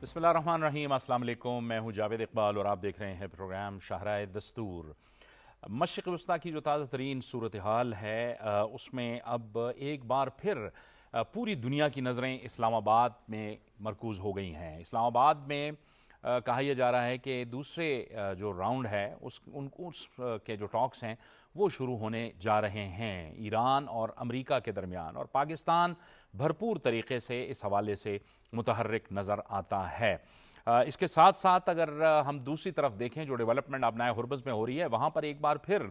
بسم اللہ الرحمن الرحیم۔ السلام علیکم، میں ہوں جاوید اقبال اور آپ دیکھ رہے ہیں پروگرام شاہراہ دستور۔ مشرق وسطیٰ کی جو تازہ ترین صورتحال ہے اس میں اب ایک بار پھر پوری دنیا کی نظریں اسلام آباد میں مرکوز ہو گئی ہیں۔ اسلام آباد میں کہا یہ جا رہا ہے کہ دوسرے جو راؤنڈ ہے اس کے جو ٹاکس ہیں وہ شروع ہونے جا رہے ہیں ایران اور امریکہ کے درمیان، اور پاکستان بھرپور طریقے سے اس حوالے سے متحرک نظر آتا ہے۔ اس کے ساتھ ساتھ اگر ہم دوسری طرف دیکھیں جو ڈیولپمنٹ ابنائے ہرمز میں ہو رہی ہے، وہاں پر ایک بار پھر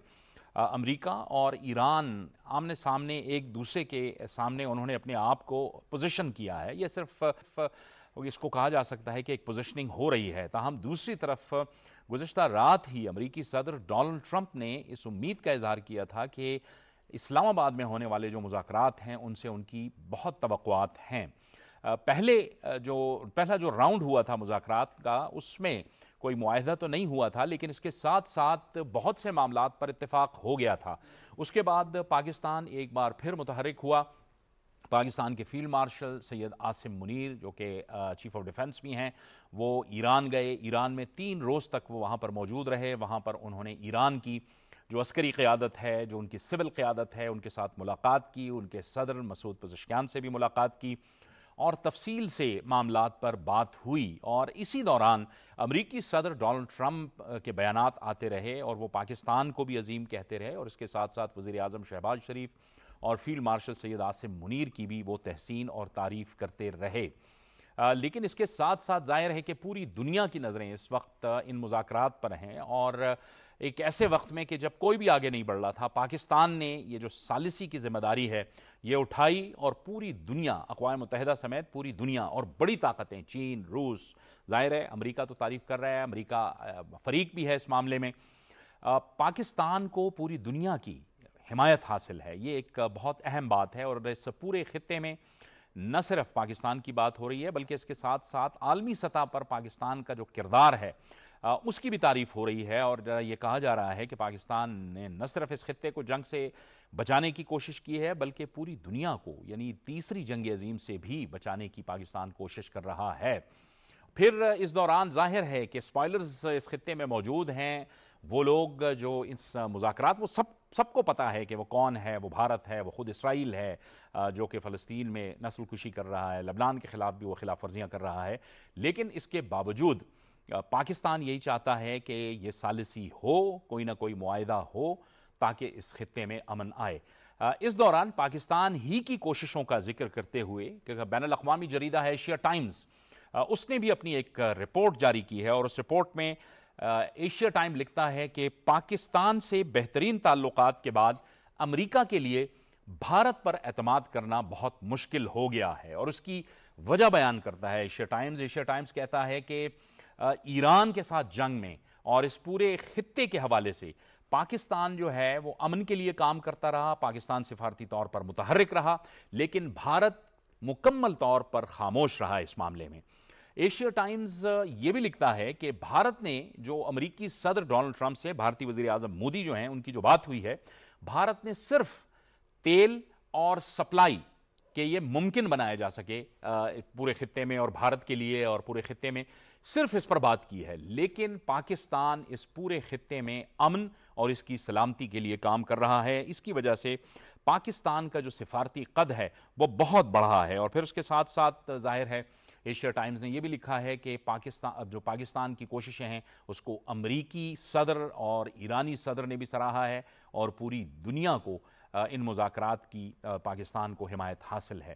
امریکہ اور ایران آمنے سامنے ایک دوسرے کے سامنے انہوں نے اپنے آپ کو پوزیشن کیا ہے۔ یہ صرف اس کو کہا جا سکتا ہے کہ ایک پوزیشننگ ہو رہی ہے، تاہم دوسری طرف گزشتہ رات ہی امریکی صدر ڈونلڈ ٹرمپ نے اس امید کا اظہار کیا تھا کہ اسلام آباد میں ہونے والے جو مذاکرات ہیں ان سے ان کی بہت توقعات ہیں۔ پہلا جو راؤنڈ ہوا تھا مذاکرات کا اس میں کوئی معاہدہ تو نہیں ہوا تھا، لیکن اس کے ساتھ ساتھ بہت سے معاملات پر اتفاق ہو گیا تھا۔ اس کے بعد پاکستان ایک بار پھر متحرک ہوا۔ پاکستان کے فیلڈ مارشل سید عاصم منیر جو کہ چیف آف ڈیفنس بھی ہیں، وہ ایران گئے۔ ایران میں 3 روز تک وہ وہاں پر موجود رہے۔ وہاں پر انہوں نے ایران کی جو عسکری قیادت ہے، جو ان کی سول قیادت ہے، ان کے ساتھ ملاقات کی، ان کے صدر مسعود پزشکیان سے بھی ملاقات کی اور تفصیل سے معاملات پر بات ہوئی۔ اور اسی دوران امریکی صدر ڈونلڈ ٹرمپ کے بیانات آتے رہے اور وہ پاکستان کو بھی عظیم کہتے رہے، اور اس کے ساتھ ساتھ وزیر اعظم شہباز شریف اور فیلڈ مارشل سید عاصم منیر کی بھی وہ تحسین اور تعریف کرتے رہے۔ لیکن اس کے ساتھ ساتھ ظاہر ہے کہ پوری دنیا کی نظریں اس وقت ان مذاکرات پر ہیں، اور ایک ایسے وقت میں کہ جب کوئی بھی آگے نہیں بڑھ رہا تھا، پاکستان نے یہ جو ثالثی کی ذمہ داری ہے یہ اٹھائی، اور پوری دنیا، اقوام متحدہ سمیت پوری دنیا اور بڑی طاقتیں چین، روس، ظاہر ہے امریکہ تو تعریف کر رہا ہے، امریکہ فریق بھی ہے اس معاملے میں، پاکستان کو پوری دنیا کی حمایت حاصل ہے۔ یہ ایک بہت اہم بات ہے، اور اس پورے خطے میں نہ صرف پاکستان کی بات ہو رہی ہے بلکہ اس کے ساتھ ساتھ عالمی سطح پر پاکستان کا جو کردار ہے اس کی بھی تعریف ہو رہی ہے، اور یہ کہا جا رہا ہے کہ پاکستان نے نہ صرف اس خطے کو جنگ سے بچانے کی کوشش کی ہے بلکہ پوری دنیا کو، یعنی تیسری جنگ عظیم سے بھی بچانے کی پاکستان کوشش کر رہا ہے۔ پھر اس دوران ظاہر ہے کہ اسپوائلرز اس خطے میں موجود ہیں، وہ لوگ جو اس مذاکرات، وہ سب کو پتہ ہے کہ وہ کون ہے، وہ بھارت ہے، وہ خود اسرائیل ہے جو کہ فلسطین میں نسل کشی کر رہا ہے، لبنان کے خلاف بھی وہ خلاف ورزیاں کر رہا ہے، لیکن اس کے باوجود پاکستان یہی چاہتا ہے کہ یہ ثالثی ہو، کوئی نہ کوئی معاہدہ ہو تاکہ اس خطے میں امن آئے۔ اس دوران پاکستان ہی کی کوششوں کا ذکر کرتے ہوئے کہ بین الاقوامی جریدہ ہے ایشیا ٹائمز، اس نے بھی اپنی ایک رپورٹ جاری کی ہے، اور اس رپورٹ میں ایشیا ٹائم لکھتا ہے کہ پاکستان سے بہترین تعلقات کے بعد امریکہ کے لیے بھارت پر اعتماد کرنا بہت مشکل ہو گیا ہے، اور اس کی وجہ بیان کرتا ہے ایشیا ٹائمز کہتا ہے کہ ایران کے ساتھ جنگ میں اور اس پورے خطے کے حوالے سے پاکستان جو ہے وہ امن کے لیے کام کرتا رہا، پاکستان سفارتی طور پر متحرک رہا، لیکن بھارت مکمل طور پر خاموش رہا اس معاملے میں۔ ایشیا ٹائمز یہ بھی لکھتا ہے کہ بھارت نے جو امریکی صدر ڈونلڈ ٹرمپ سے بھارتی وزیر اعظم مودی جو ہیں ان کی جو بات ہوئی ہے، بھارت نے صرف تیل اور سپلائی کہ یہ ممکن بنایا جا سکے پورے خطے میں اور بھارت کے لیے اور پورے خطے میں، صرف اس پر بات کی ہے، لیکن پاکستان اس پورے خطے میں امن اور اس کی سلامتی کے لیے کام کر رہا ہے۔ اس کی وجہ سے پاکستان کا جو سفارتی قد ہے وہ بہت بڑھا ہے، اور پھر اس کے ساتھ ساتھ ظاہر ہے ایشیا ٹائمز نے یہ بھی لکھا ہے کہ پاکستان کی کوششیں ہیں اس کو امریکی صدر اور ایرانی صدر نے بھی سراہا ہے، اور پوری دنیا کو ان مذاکرات کی پاکستان کو حمایت حاصل ہے۔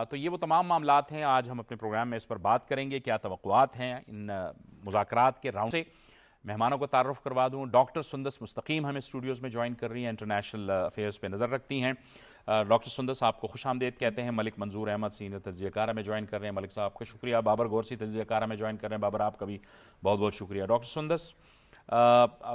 تو یہ وہ تمام معاملات ہیں، آج ہم اپنے پروگرام میں اس پر بات کریں گے، کیا توقعات ہیں ان مذاکرات کے راؤنڈ سے۔ مہمانوں کو تعارف کروا دوں، ڈاکٹر سندس مستقیم ہمیں اسٹوڈیوز میں جوائن کر رہی ہیں، انٹرنیشنل افیئرز پہ نظر رکھتی ہیں۔ ڈاکٹر سندس آپ کو خوش آمدید کہتے ہیں۔ ملک منظور احمد سینئر تجزیہ کار میں جوائن کر رہے ہیں، ملک صاحب کا شکریہ۔ بابر گورسی تجزیہ کار میں جوائن کر رہے ہیں، بابر آپ کا بھی بہت بہت شکریہ۔ ڈاکٹر سندس،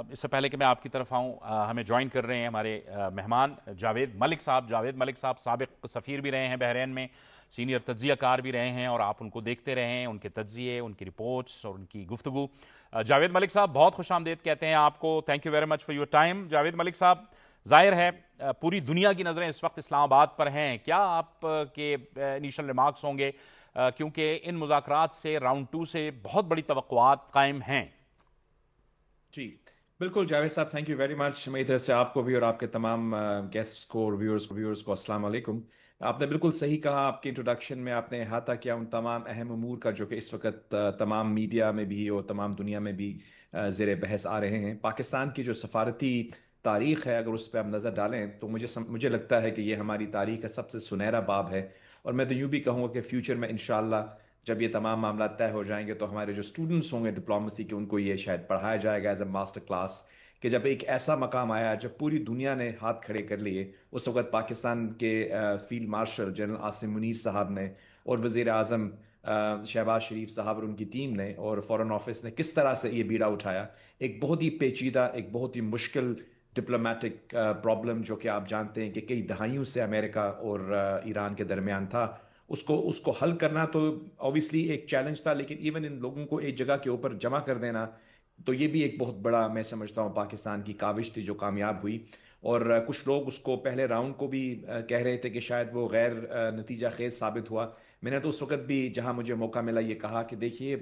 اس سے پہلے کہ میں آپ کی طرف آؤں، ہمیں جوائن کر رہے ہیں ہمارے مہمان جاوید ملک صاحب سابق سفیر بھی رہے ہیں بحرین میں، سینئر تجزیہ کار بھی رہے ہیں، اور آپ ان کو دیکھتے رہے ہیں، ان کے تجزیے، ان کی رپورٹس اور ان کی گفتگو۔ جاوید ملک صاحب بہت خوش آمدید کہتے ہیں آپ کو، thank you very much for your time. Javed Malik sahab, ظاہر ہے پوری دنیا کی نظریں اس وقت اسلام آباد پر ہیں. کیا آپ کے انیشل ریمارکس ہوں گے کیونکہ ان مذاکرات سے راؤنڈ 2 سے بہت بڑی توقعات قائم ہیں؟ جی بالکل جاوید صاحب، تھینک یو ویری مچ. میری طرف سے آپ کو بھی اور آپ کے تمام گیسٹس کو اور ویورز کو السلام علیکم. آپ نے بالکل صحیح کہا. آپ کے انٹروڈکشن میں آپ نے احاطہ کیا ان تمام اہم امور کا جو کہ اس وقت تمام میڈیا میں بھی اور تمام دنیا میں بھی زیر بحث آ رہے ہیں. پاکستان کی جو سفارتی تاریخ ہے، اگر اس پہ ہم نظر ڈالیں تو مجھے لگتا ہے کہ یہ ہماری تاریخ کا سب سے سنہرا باب ہے. اور میں تو یوں بھی کہوں گا کہ فیوچر میں انشاءاللہ جب یہ تمام معاملات طے ہو جائیں گے تو ہمارے جو اسٹوڈنٹس ہوں گے ڈپلومسی کے، ان کو یہ شاید پڑھایا جائے گا ایز اے ماسٹر کلاس کہ جب ایک ایسا مقام آیا جب پوری دنیا نے ہاتھ کھڑے کر لیے، اس وقت پاکستان کے field marshal general Asim Munir صاحب نے اور وزیر اعظم شہباز شریف صاحب اور ان کی ٹیم نے اور فورن آفس نے کس طرح سے یہ بیڑا اٹھایا. ایک بہت ہی پیچیدہ، ایک بہت ہی مشکل ڈپلومیٹک پرابلم جو کہ آپ جانتے ہیں کہ کئی دہائیوں سے امریکہ اور ایران کے درمیان تھا، اس کو حل کرنا تو اوبیسلی ایک چیلنج تھا. لیکن ایون ان لوگوں کو ایک جگہ کے اوپر جمع کر دینا تو یہ بھی ایک بہت بڑا، میں سمجھتا ہوں، پاکستان کی کاوش تھی جو کامیاب ہوئی. اور کچھ لوگ اس کو پہلے راؤنڈ کو بھی کہہ رہے تھے کہ شاید وہ غیر نتیجہ خیز ثابت ہوا. میں نے تو اس وقت بھی جہاں مجھے موقع ملا یہ کہا کہ دیکھیے،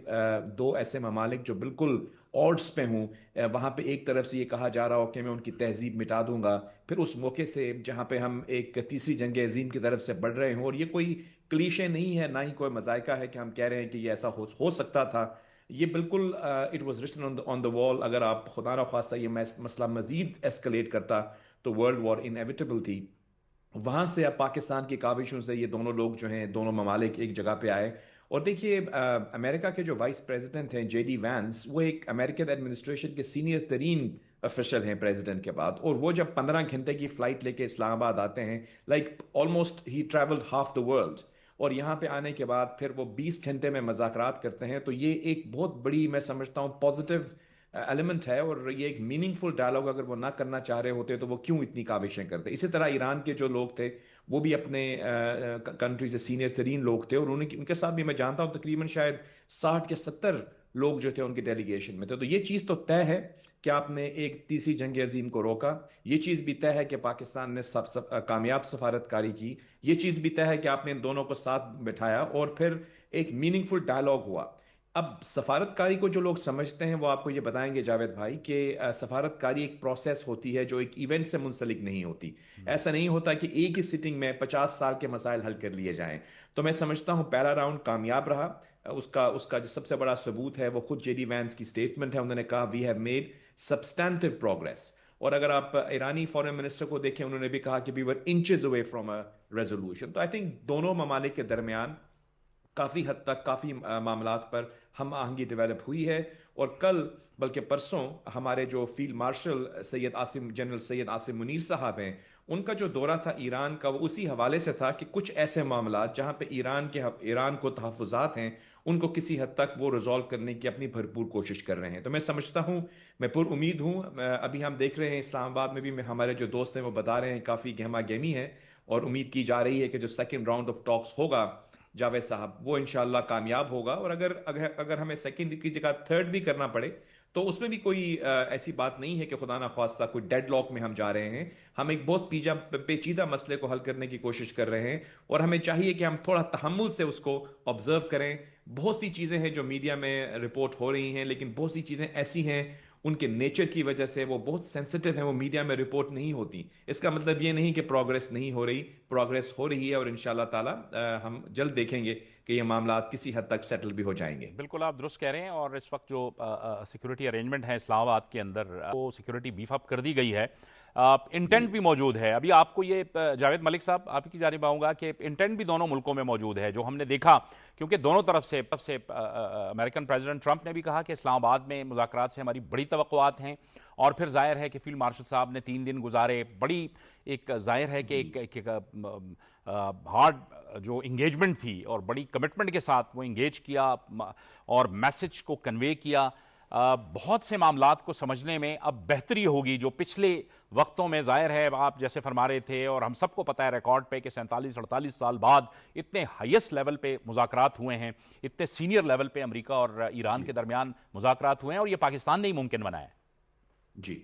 دو ایسے ممالک جو بالکل آڈس پہ ہوں، وہاں پہ ایک طرف سے یہ کہا جا رہا ہو کہ میں ان کی تہذیب مٹا دوں گا، پھر اس موقع سے جہاں پہ ہم ایک تیسری جنگ عظیم کی طرف سے بڑھ رہے ہوں. اور یہ کوئی کلیشے نہیں ہے، نہ ہی کوئی مذائقہ ہے کہ ہم کہہ رہے ہیں کہ یہ ایسا ہو سکتا تھا. یہ بالکل اٹ واز ریٹن آن دا وال. اگر آپ خدا نخواستہ یہ مسئلہ مزید ایسکلیٹ کرتا تو ورلڈ وار انیویٹیبل تھی. وہاں سے اب پاکستان کی کاوشوں سے یہ دونوں لوگ جو ہیں، دونوں ممالک ایک جگہ پہ آئے. اور دیکھیے، امریکہ کے جو وائس پریزیڈنٹ ہیں جے ڈی وینس، وہ ایک امریکن ایڈمنسٹریشن کے سینئر ترین افیشل ہیں پریزیڈنٹ کے بعد. اور وہ جب 15 گھنٹے کی فلائٹ لے کے اسلام آباد آتے ہیں، like almost he travelled half the world, اور یہاں پہ آنے کے بعد پھر وہ 20 گھنٹے میں مذاکرات کرتے ہیں، تو یہ ایک بہت بڑی، میں سمجھتا ہوں، پازیٹیو ایلیمنٹ ہے. اور یہ ایک میننگ فل ڈائلاگ اگر وہ نہ کرنا چاہ رہے ہوتے تو وہ کیوں اتنی کاوشیں کرتے. اسی طرح ایران کے جو لوگ تھے وہ بھی اپنے کنٹری سے سینئر ترین لوگ تھے، اور ان کے ساتھ بھی میں جانتا ہوں تقریباً شاید 60 یا 70 لوگ جو تھے ان کی ڈیلیگیشن میں تھے. تو یہ چیز تو طے ہے کہ آپ نے ایک تیسری جنگ عظیم کو روکا. یہ چیز بھی طے ہے کہ پاکستان نے کامیاب سفارت کاری کی. یہ چیز بھی طے ہے کہ آپ نے ان دونوں کو ساتھ بٹھایا اور پھر ایک میننگ فل ڈائلاگ ہوا. اب سفارت کاری کو جو لوگ سمجھتے ہیں وہ آپ کو یہ بتائیں گے جاوید بھائی کہ سفارت کاری ایک پروسیس ہوتی ہے جو ایک ایونٹ سے منسلک نہیں ہوتی. ایسا نہیں ہوتا کہ ایک ہی سٹنگ میں 50 سال کے مسائل حل کر لیے جائیں. تو میں سمجھتا ہوں پہلا راؤنڈ کامیاب رہا. اس کا جو سب سے بڑا ثبوت ہے وہ خود جے ڈی وینس کی سٹیٹمنٹ ہے. انہوں نے کہا we have made substantive progress. اور اگر آپ ایرانی فارن منسٹر کو دیکھیں، انہوں نے بھی کہا کہ we were inches away from a resolution. تو آئی تھنک دونوں ممالک کے درمیان کافی حد تک کافی معاملات پر ہم آہنگی ڈیولپ ہوئی ہے. اور کل بلکہ پرسوں ہمارے جو field marshal general Syed Asim Munir صاحب ہیں، ان کا جو دورہ تھا ایران کا، وہ اسی حوالے سے تھا کہ کچھ ایسے معاملات جہاں پہ ایران کو تحفظات ہیں، ان کو کسی حد تک وہ ریزالو کرنے کی اپنی بھرپور کوشش کر رہے ہیں. تو میں سمجھتا ہوں، میں پر امید ہوں. ابھی ہم دیکھ رہے ہیں اسلام آباد میں بھی ہمارے جو دوست ہیں وہ بتا رہے ہیں کافی گہما گہمی ہے، اور امید کی جا رہی ہے کہ جو سیکنڈ راؤنڈ آف ٹاکس ہوگا جاوید صاحب، وہ انشاءاللہ کامیاب ہوگا. اور اگر ہمیں سیکنڈ کی جگہ تھرڈ بھی کرنا پڑے تو اس میں بھی کوئی ایسی بات نہیں ہے کہ خدا نخواستہ کوئی ڈیڈ لاک میں ہم جا رہے ہیں. ہم ایک بہت پیچیدہ مسئلے کو حل کرنے کی کوشش کر رہے ہیں، اور ہمیں چاہیے کہ ہم تھوڑا تحمل سے اس کو آبزرو کریں. بہت سی چیزیں ہیں جو میڈیا میں رپورٹ ہو رہی ہیں، لیکن بہت سی چیزیں ایسی ہیں ان کے نیچر کی وجہ سے وہ بہت سینسٹیو ہیں، وہ میڈیا میں رپورٹ نہیں ہوتی. اس کا مطلب یہ نہیں کہ پروگریس نہیں ہو رہی، پروگریس ہو رہی ہے. اور انشاءاللہ تعالی ہم جلد دیکھیں گے کہ یہ معاملات کسی حد تک سیٹل بھی ہو جائیں گے. بالکل آپ درست کہہ رہے ہیں. اور اس وقت جو سیکورٹی ارینجمنٹ ہے اسلام آباد کے اندر، وہ سیکورٹی بیف اپ کر دی گئی ہے. انٹینٹ بھی موجود ہے. ابھی آپ کو یہ جاوید ملک صاحب، آپ کی جانب آؤں گا کہ انٹینٹ بھی دونوں ملکوں میں موجود ہے جو ہم نے دیکھا، کیونکہ دونوں طرف سے امریکن پریزیڈنٹ ٹرمپ نے بھی کہا کہ اسلام آباد میں مذاکرات سے ہماری بڑی توقعات ہیں. اور پھر ظاہر ہے کہ فیلڈ مارشل صاحب نے 3 دن گزارے. بڑی ایک ظاہر ہے کہ ایک ہارڈ جو انگیجمنٹ تھی اور بڑی کمٹمنٹ کے ساتھ وہ انگیج کیا اور میسج کو کنوے کیا. بہت سے معاملات کو سمجھنے میں اب بہتری ہوگی جو پچھلے وقتوں میں ظاہر ہے آپ جیسے فرما رہے تھے، اور ہم سب کو پتہ ہے ریکارڈ پہ کہ 47-48 سال بعد اتنے ہائیسٹ لیول پہ مذاکرات ہوئے ہیں، اتنے سینئر لیول پہ امریکہ اور ایران کے درمیان مذاکرات ہوئے ہیں، اور یہ پاکستان نے ہی ممکن بنایا ہے. جی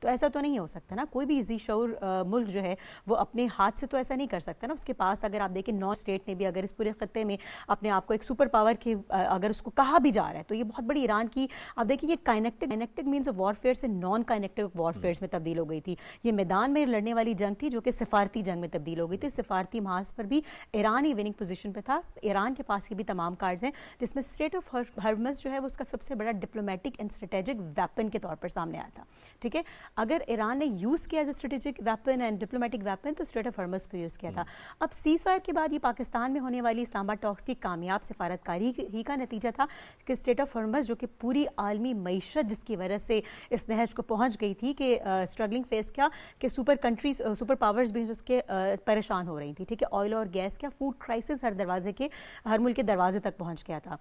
تو ایسا تو نہیں ہو سکتا نا. کوئی بھی ذی شعور ملک جو ہے وہ اپنے ہاتھ سے تو ایسا نہیں کر سکتا نا. اس کے پاس اگر آپ دیکھیں نارتھ اسٹیٹ نے بھی اگر اس پورے خطے میں اپنے آپ کو ایک سپر پاور کے اگر اس کو کہا بھی جا رہا ہے, تو یہ بہت بڑی ایران کی, آپ دیکھیں یہ کائنیکٹک مینز آف وارفیئر سے نان کائنیکٹک وارفیئر میں تبدیل ہو گئی تھی. یہ میدان میں لڑنے والی جنگ تھی جو کہ سفارتی جنگ میں تبدیل ہو گئی تھی. سفارتی محاذ پر بھی ایران ہی وننگ پوزیشن پہ تھا. ایران کے پاس یہ بھی تمام کارڈز ہیں جس میں اسٹریٹ آف ہرمز جو ہے وہ اس کا سب سے بڑا ڈپلومیٹک اینڈ اسٹریٹجک ویپن کے طور پر سامنے آیا تھا. ٹھیک ہے, اگر ایران نے یوز کیا as a strategic weapon and diplomatic weapon تو اسٹریٹ آف ہرمز کو یوز کیا تھا. اب سیز فائر کے بعد یہ پاکستان میں ہونے والی اسلام آباد ٹاکس کی کامیاب سفارتکاری ہی کا نتیجہ تھا کہ اسٹریٹ آف ہرمز جو کہ پوری عالمی معیشت جس کی وجہ سے اس نہج کو پہنچ گئی تھی کہ اسٹرگلنگ فیس کیا کہ سپر پاورز بھی اس کے پریشان ہو رہی تھی. ٹھیک ہے, آئل اور گیس کیا, فوڈ کرائسس ہر ملک کے دروازے تک پہنچ گیا تھا.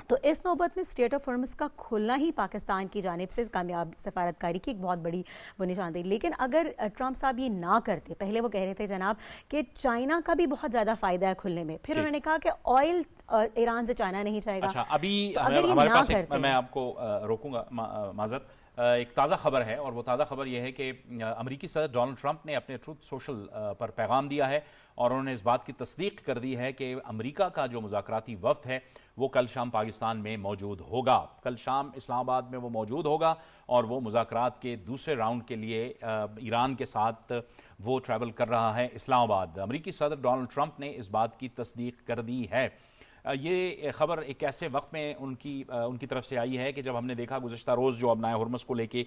تو اس نوبت میں اسٹریٹ آف ہرمز کا کھلنا ہی پاکستان کی جانب سے کامیاب سفارتکاری کی ایک بہت بڑی وہ نشاندہی. لیکن اگر ٹرمپ صاحب یہ نہ کرتے, پہلے وہ کہہ رہے تھے جناب کہ چائنا کا بھی بہت زیادہ فائدہ ہے کھلنے میں, پھر انہوں نے کہا کہ آئل ایران سے چائنا نہیں جائے گا. اچھا, ابھی ہمارے پاس میں آپ کو روکوں گا معذرت, ایک تازہ خبر ہے, اور وہ تازہ خبر یہ ہے کہ امریکی صدر ڈونلڈ ٹرمپ نے اپنے ٹروتھ سوشل پر پیغام دیا ہے اور انہوں نے اس بات کی تصدیق کر دی ہے کہ امریکہ کا جو مذاکراتی وفد ہے وہ کل شام پاکستان میں موجود ہوگا. کل شام اسلام آباد میں وہ موجود ہوگا اور وہ مذاکرات کے دوسرے راؤنڈ کے لیے ایران کے ساتھ وہ ٹریول کر رہا ہے اسلام آباد. امریکی صدر ڈونلڈ ٹرمپ نے اس بات کی تصدیق کر دی ہے. یہ خبر ایک ایسے وقت میں ان کی طرف سے آئی ہے کہ جب ہم نے دیکھا گزشتہ روز جو ابنائے ہرمز کو لے کے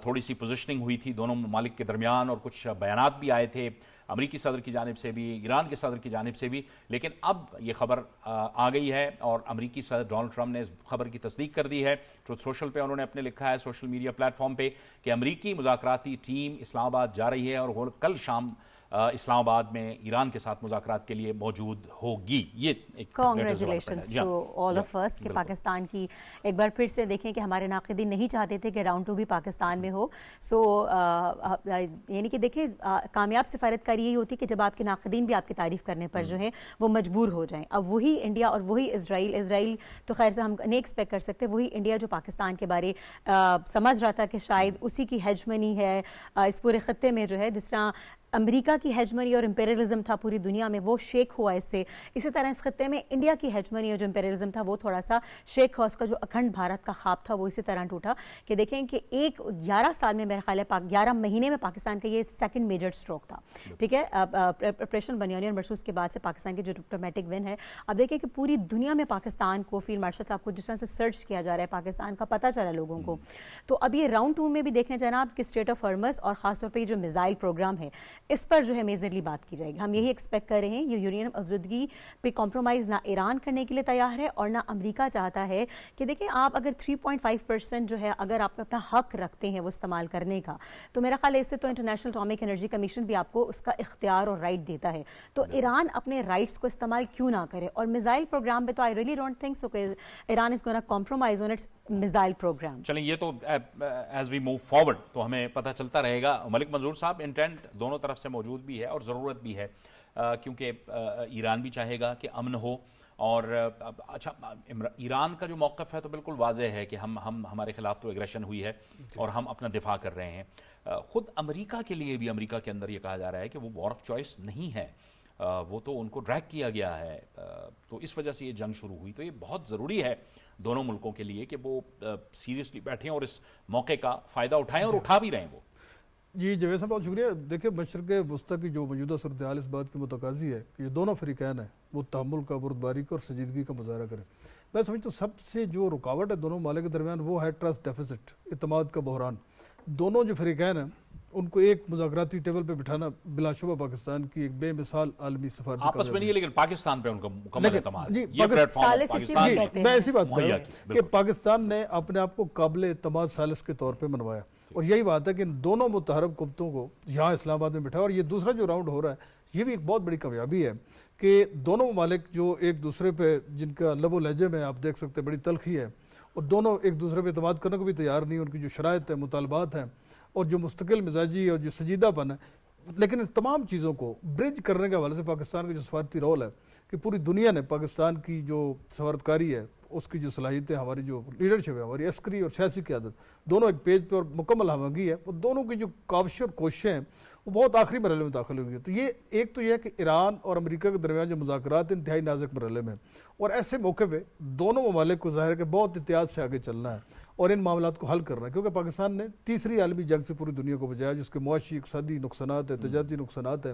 تھوڑی سی پوزیشننگ ہوئی تھی دونوں ممالک کے درمیان, اور کچھ بیانات بھی آئے تھے امریکی صدر کی جانب سے بھی, ایران کے صدر کی جانب سے بھی. لیکن اب یہ خبر آ گئی ہے اور امریکی صدر ڈونلڈ ٹرمپ نے اس خبر کی تصدیق کر دی ہے. ٹروتھ سوشل پہ انہوں نے اپنے لکھا ہے, سوشل میڈیا پلیٹ فارم پہ, کہ امریکی مذاکراتی ٹیم اسلام آباد جا رہی ہے اور کل شام اسلام آباد میں ایران کے ساتھ مذاکرات کے لیے موجود ہوگی. یہ کانگریچولیشنز ٹو آل آف اس کہ پاکستان کی ایک بار پھر سے دیکھیں کہ ہمارے ناقدین نہیں چاہتے تھے کہ راؤنڈ 2 بھی پاکستان میں ہو. سو یعنی کہ دیکھیں کامیاب سفارتکاری یہی ہوتی ہے کہ جب آپ کے ناقدین بھی آپ کی تعریف کرنے پر جو ہے وہ مجبور ہو جائیں. اب وہی انڈیا اور وہی اسرائیل تو خیر سے ہم نہیں ایکسپیکٹ کر سکتے, وہی انڈیا جو پاکستان کے بارے سمجھ رہا تھا کہ شاید اسی کی ہیجمنی ہے اس پورے خطے میں جو ہے, جس طرح امریکہ کی ہیجمنی اور امپیریلزم تھا پوری دنیا میں وہ شیک ہوا اس سے, اسی طرح اس خطے میں انڈیا کی ہیجمنی اور جو امپیریلزم تھا وہ تھوڑا سا شیک ہوا. اس کا جو اکھنڈ بھارت کا خواب تھا وہ اسی طرح ٹوٹا کہ دیکھیں کہ 11 سال میں میرے خیال ہے 11 مہینے میں پاکستان کا یہ سیکنڈ میجر سٹروک تھا. ٹھیک ہے, آپریشن بنیانی اور مرسوس کے بعد سے پاکستان کی جو ڈپلومیٹک ون ہے, اب دیکھیں کہ پوری دنیا میں پاکستان کو فیلڈ مارشل صاحب کو جس طرح سے سرچ کیا جا رہا ہے, پاکستان کا پتہ چلا لوگوں کو. تو اب یہ راؤنڈ 2 میں بھی دیکھیں جناب کہ اسٹریٹ آف ہرمز اور خاص طور پہ یہ جو میزائل پروگرام ہے اس پر جو ہے میجرلی بات کی جائے گی. ہم یہی ایکسپیکٹ کر رہے ہیں, یہ یورینیم افزودگی پہ کمپرومائز نہ ایران کرنے کے لیے تیار ہے اور نہ امریکہ چاہتا ہے کہ دیکھیں آپ اگر 3.5% جو ہے اگر آپ اپنا حق رکھتے ہیں وہ استعمال کرنے کا, تو میرا خیال ہے اس سے تو انٹرنیشنل اٹامک انرجی کمیشن بھی آپ کو اس کا اختیار اور رائٹ دیتا ہے. تو ایران اپنے رائٹس کو استعمال کیوں نہ کرے. اور میزائل پروگرام پہ تو I really don't think so کہ Iran is gonna compromise on its missile programme. چلیں یہ تو ایز وی موو فارورڈ تو ہمیں پتہ چلتا رہے گا. ملک منظور صاحب, انٹینٹ دونوں طرف سے موجود بھی ہے اور ضرورت بھی ہے, کیونکہ ایران بھی چاہے گا کہ امن ہو. اور اچھا, ایران کا جو موقف ہے تو بالکل واضح ہے کہ ہمارے خلاف تو ایگریشن ہوئی ہے اور ہم اپنا دفاع کر رہے ہیں. خود امریکہ کے لیے بھی, امریکہ کے اندر یہ کہا جا رہا ہے کہ وہ وار آف چوائس نہیں ہے, وہ تو ان کو ڈریگ کیا گیا ہے, تو اس وجہ سے یہ جنگ شروع ہوئی. تو یہ بہت ضروری ہے دونوں ملکوں کے لیے کہ وہ سیریسلی بیٹھیں اور اس موقع کا فائدہ اٹھائیں, اور اٹھا بھی رہے ہیں وہ. جی جاوید صاحب بہت شکریہ. دیکھیں مشرق وسطیٰ کی جو موجودہ صورتحال اس بات کی متقاضی ہے کہ یہ دونوں فریقین ہیں وہ تحمل کا, بردباری کا اور سنجیدگی کا مظاہرہ کریں. میں سمجھتا ہوں سب سے جو رکاوٹ ہے دونوں ممالک کے درمیان وہ ہے ٹرسٹ ڈیفیسٹ, اعتماد کا بحران. دونوں جو فریقین ہیں ان کو ایک مذاکراتی ٹیبل پہ بٹھانا بلا شبہ پاکستان کی ایک بے مثال عالمی سفارتی آپس میں نہیں ہے, لیکن پاکستان پہ ان کا مکمل اعتماد. میں ایسی بات کر رہا ہوں کہ پاکستان نے اپنے آپ کو قابل اعتماد ثالث کے طور پہ منوایا, اور یہی بات ہے کہ ان دونوں متحرک قوتوں کو یہاں اسلام آباد میں بٹھا. اور یہ دوسرا جو راؤنڈ ہو رہا ہے یہ بھی ایک بہت بڑی کامیابی ہے کہ دونوں ممالک جو ایک دوسرے پہ, جن کا لب و لہجے میں آپ دیکھ سکتے بڑی تلخی ہے, اور دونوں ایک دوسرے پہ اعتماد کرنے کو بھی تیار نہیں. ان کی جو شرائط ہے, مطالبات ہیں, اور جو مستقل مزاجی اور جو سنجیدہ پن ہے, لیکن ان تمام چیزوں کو برج کرنے کے حوالے سے پاکستان کا جو سفارتی رول ہے کہ پوری دنیا نے پاکستان کی جو سفارتکاری ہے اس کی جو صلاحیتیں ہماری جو لیڈرشپ ہے ہماری عسکری اور سیاسی قیادت دونوں ایک پیج پہ اور مکمل ہمنگی ہے، وہ دونوں کی جو کاوشیں اور کوششیں ہیں وہ بہت آخری مرحلے میں داخل ہوئی ہیں. تو یہ ایک تو یہ ہے کہ ایران اور امریکہ کے درمیان جو مذاکرات انتہائی نازک مرحلے میں، اور ایسے موقع پہ دونوں ممالک کو ظاہر ہے کہ بہت احتیاط سے آگے چلنا ہے اور ان معاملات کو حل کرنا ہے، کیونکہ پاکستان نے تیسری عالمی جنگ سے پوری دنیا کو بچایا جس کے معاشی اقتصادی نقصانات ہیں، تجارتی نقصانات ہیں،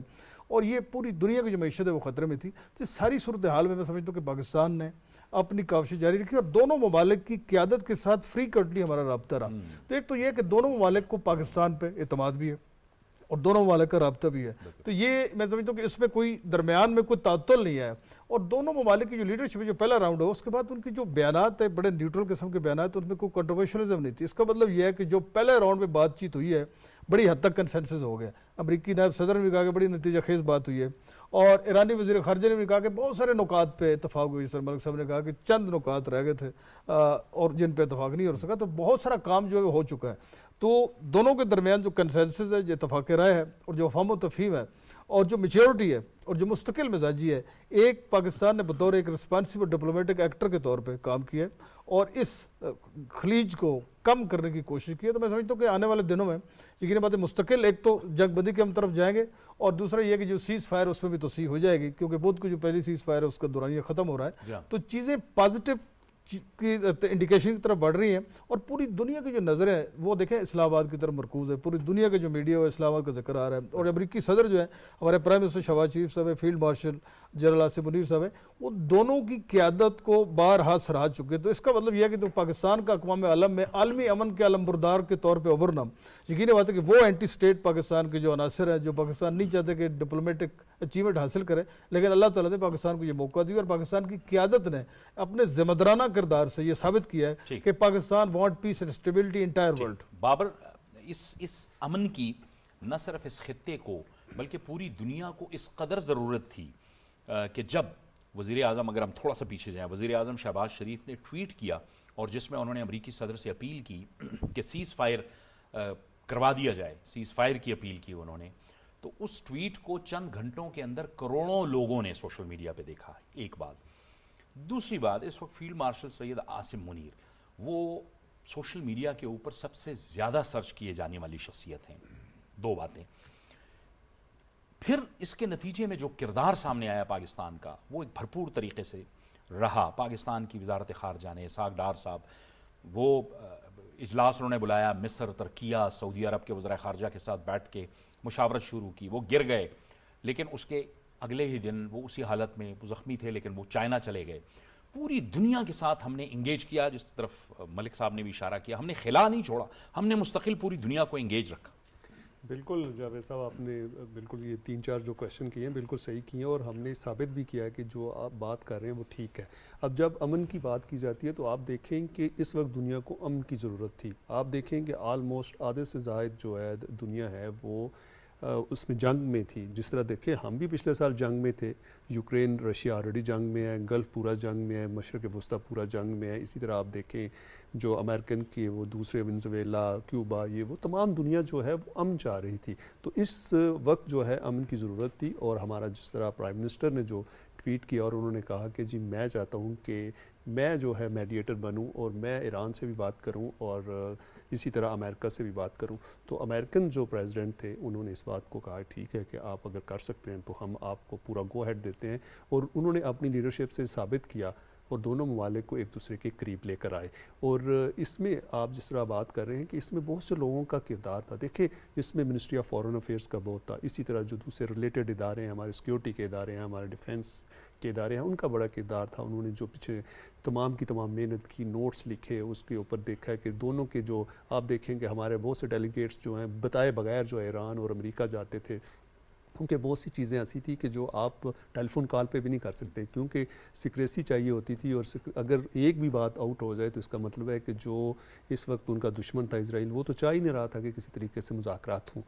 اور یہ پوری دنیا کی جو معیشت ہے وہ خطرے میں تھی. تو اس ساری صورتحال میں سمجھتا ہوں کہ پاکستان نے اپنی کاوشیں جاری رکھی اور دونوں ممالک کی قیادت کے ساتھ فریکوینٹلی ہمارا رابطہ رہا. تو ایک تو یہ کہ دونوں ممالک کو پاکستان پہ اعتماد بھی ہے اور دونوں ممالک کا رابطہ بھی ہے. تو یہ میں سمجھتا ہوں کہ اس میں کوئی درمیان میں کوئی تعطل نہیں ہے، اور دونوں ممالک کی جو لیڈرشپ ہے جو پہلا راؤنڈ ہے اس کے بعد ان کی جو بیانات ہے بڑے نیوٹرل قسم کے بیانات، ان میں کوئی کنٹروورشلزم نہیں تھی. اس کا مطلب یہ ہے کہ جو پہلے راؤنڈ میں بات چیت ہوئی ہے بڑی حد تک کنسنسس ہو گیا. امریکی نائب صدر نے بھی کہا کہ بڑی نتیجہ خیز بات ہوئی ہے، اور ایرانی وزیر خارجہ نے بھی کہا کہ بہت سارے نکات پہ اتفاق ہوئی. سر ملک صاحب نے کہا کہ چند نکات رہ گئے تھے اور جن پہ اتفاق نہیں ہو سکا. تو بہت سارا کام جو ہے ہو چکا ہے. تو دونوں کے درمیان جو کنسنسس ہے، جو اتفاق رائے ہے اور جو فہم و تفہیم ہے اور جو میچورٹی ہے اور جو مستقل مزاجی ہے، ایک پاکستان نے بطور ایک رسپانسیبل ڈپلومیٹک ایکٹر کے طور پہ کام کیا ہے اور اس خلیج کو کم کرنے کی کوشش کی ہے. تو میں سمجھتا ہوں کہ آنے والے دنوں میں یقینی بات ہے مستقل ایک تو جنگ بندی کی ہم طرف جائیں گے، اور دوسرا یہ کہ جو سیز فائر اس میں بھی توسیع ہو جائے گی، کیونکہ بدھ کو جو پہلی سیز فائر ہے اس کا دورانیہ ختم ہو رہا ہے. تو چیزیں پازیٹیو کی انڈیکیشن کی طرف بڑھ رہی ہیں، اور پوری دنیا کی جو نظریں ہیں وہ دیکھیں اسلام آباد کی طرف مرکوز ہے. پوری دنیا کے جو میڈیا ہے اسلام آباد کا ذکر آ رہا ہے، اور امریکی صدر جو ہے ہمارے پرائم منسٹر شہباز شریف صاحب ہے، field marshal general Asif Munir صاحب ہے، وہ دونوں کی قیادت کو بارہا سراہ چکے. تو اس کا مطلب یہ ہے کہ تو پاکستان کا اقوام عالم میں عالمی امن کے علمبردار کے طور پہ ابھرنا، یقینی بات ہے کہ وہ اینٹی اسٹیٹ پاکستان کے جو عناصر ہیں جو پاکستان نہیں چاہتے کہ ڈپلومیٹک اچیومنٹ حاصل کرے، لیکن اللہ تعالیٰ نے پاکستان کو یہ موقع دیا، اور پاکستان کی قیادت نے اپنے ذمہ دارانہ کردار سے یہ ثابت کیا ہے کہ Pakistan want peace and stability entire world. Babar, اس امن کی نہ صرف اس خطے کو بلکہ پوری دنیا کو اس قدر ضرورت تھی کہ جب وزیر اعظم، اگر ہم تھوڑا سا پیچھے جائیں، وزیر اعظم شہباز شریف نے ٹویٹ کیا اور جس میں انہوں نے امریکی صدر سے اپیل کی کہ سیز فائر کروا دیا جائے، سیز فائر کی اپیل کی انہوں نے، تو اس ٹویٹ کو چند گھنٹوں کے اندر کروڑوں لوگوں نے سوشل میڈیا پہ دیکھا. ایک بات. دوسری بات، اس وقت فیلڈ مارشل سید عاصم منیر وہ سوشل میڈیا کے اوپر سب سے زیادہ سرچ کیے جانے والی شخصیت ہیں. دو باتیں. پھر اس کے نتیجے میں جو کردار سامنے آیا پاکستان کا وہ ایک بھرپور طریقے سے رہا. پاکستان کی وزارت خارجہ نے، اسحاق ڈار صاحب، وہ اجلاس انہوں نے بلایا، مصر، ترکیہ، سعودی عرب کے وزراء خارجہ کے ساتھ بیٹھ کے مشاورت شروع کی. وہ گر گئے، لیکن اس کے اگلے ہی دن وہ اسی حالت میں، وہ زخمی تھے لیکن وہ چائنا چلے گئے. پوری دنیا کے ساتھ ہم نے انگیج کیا، جس طرف ملک صاحب نے بھی اشارہ کیا. ہم نے خلا نہیں چھوڑا، ہم نے مستقل پوری دنیا کو انگیج رکھا. بالکل جاوید صاحب، آپ نے بالکل یہ 3-4 جو کویشچن کیے ہیں بالکل صحیح کیے ہیں، اور ہم نے ثابت بھی کیا ہے کہ جو آپ بات کر رہے ہیں وہ ٹھیک ہے. اب جب امن کی بات کی جاتی ہے تو آپ دیکھیں کہ اس وقت دنیا کو امن کی ضرورت تھی. آپ دیکھیں کہ آلموسٹ آدھے سے زائد جو ہے دنیا ہے وہ اس میں جنگ میں تھی. جس طرح دیکھیں ہم بھی پچھلے سال جنگ میں تھے، یوکرین رشیا آلریڈی جنگ میں ہے، گلف پورا جنگ میں ہے، مشرق وسطیٰ پورا جنگ میں ہے. اسی طرح آپ دیکھیں جو امریکن کے وہ دوسرے ونزویلا، کیوبا، یہ وہ تمام دنیا جو ہے وہ امن چاہ رہی تھی. تو اس وقت جو ہے امن کی ضرورت تھی، اور ہمارا جس طرح پرائم منسٹر نے جو ٹویٹ کیا اور انہوں نے کہا کہ جی میں چاہتا ہوں کہ میں جو ہے میڈیٹر بنوں اور میں ایران سے بھی بات کروں اور اسی طرح امریکہ سے بھی بات کروں. تو امریکن جو پریزیڈنٹ تھے انہوں نے اس بات کو کہا ٹھیک ہے کہ آپ اگر کر سکتے ہیں تو ہم آپ کو پورا گو ہیڈ دیتے ہیں، اور انہوں نے اپنی لیڈرشپ سے ثابت کیا اور دونوں ممالک کو ایک دوسرے کے قریب لے کر آئے. اور اس میں آپ جس طرح بات کر رہے ہیں کہ اس میں بہت سے لوگوں کا کردار تھا. دیکھیں اس میں منسٹری آف فارن افیئرس کا بہت تھا، اسی طرح جو دوسرے ریلیٹڈ ادارے ہیں، ہمارے سیکیورٹی کے ادارے ہیں، ہمارے ڈیفنس کے ادارے ہیں، ان کا بڑا کردار تھا. انہوں نے جو پیچھے تمام کی تمام محنت کی، نوٹس لکھے، اس کے اوپر دیکھا ہے کہ دونوں کے جو آپ دیکھیں کہ ہمارے بہت سے ڈیلیگیٹس جو ہیں بتائے بغیر جو ایران اور امریکہ جاتے تھے، کیونکہ بہت سی چیزیں ایسی تھی کہ جو آپ ٹیلی فون کال پہ بھی نہیں کر سکتے، کیونکہ سیکریسی چاہیے ہوتی تھی، اور اگر ایک بھی بات آؤٹ ہو جائے تو اس کا مطلب ہے کہ جو اس وقت ان کا دشمن تھا اسرائیل، وہ تو چاہ ہی نہیں رہا تھا کہ کسی طریقے سے مذاکرات ہوں.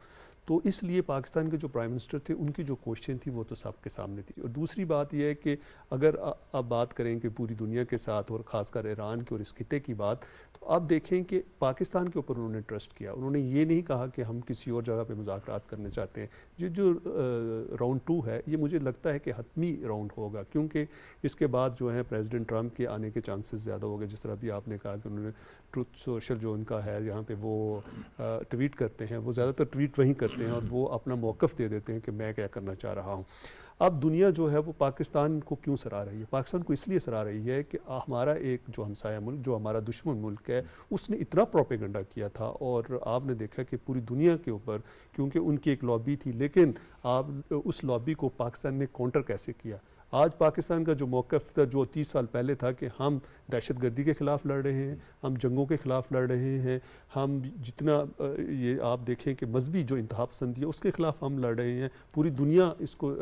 تو اس لیے پاکستان کے جو پرائم منسٹر تھے ان کی جو کوشچن تھی وہ تو سب کے سامنے تھی. اور دوسری بات یہ ہے کہ اگر آپ بات کریں کہ پوری دنیا کے ساتھ اور خاص کر ایران کی اور اس خطے کی بات, تو آپ دیکھیں کہ پاکستان کے اوپر انہوں نے ٹرسٹ کیا. انہوں نے یہ نہیں کہا کہ ہم کسی اور جگہ پہ مذاکرات کرنے چاہتے ہیں. یہ جو راؤنڈ 2 ہے یہ مجھے لگتا ہے کہ حتمی راؤنڈ ہوگا, کیونکہ اس کے بعد جو ہے پریزیڈنٹ ٹرمپ کے آنے کے چانسز زیادہ ہو گئے. جس طرح بھی آپ نے کہا کہ انہوں نے ٹروتھ سوشل جو ان کا ہے یہاں پہ وہ ٹویٹ کرتے ہیں, وہ زیادہ تر ٹویٹ وہیں کرتے ہیں اور وہ اپنا موقف دے دیتے ہیں کہ میں کیا کرنا چاہ رہا ہوں. اب دنیا جو ہے وہ پاکستان کو کیوں سراہ رہی ہے؟ پاکستان کو اس لیے سراہ رہی ہے کہ ہمارا ایک جو ہمسایہ ملک, جو ہمارا دشمن ملک ہے, اس نے اتنا پروپیگنڈا کیا تھا اور آپ نے دیکھا کہ پوری دنیا کے اوپر, کیونکہ ان کی ایک لابی تھی, لیکن آپ اس لابی کو پاکستان نے کاؤنٹر کیسے کیا. آج پاکستان کا جو موقف تھا جو 30 سال پہلے تھا کہ ہم دہشت گردی کے خلاف لڑ رہے ہیں, ہم جنگوں کے خلاف لڑ رہے ہیں, ہم جتنا یہ آپ دیکھیں کہ مذہبی جو انتہا پسندی ہے اس کے خلاف ہم لڑ رہے ہیں, پوری دنیا اس کو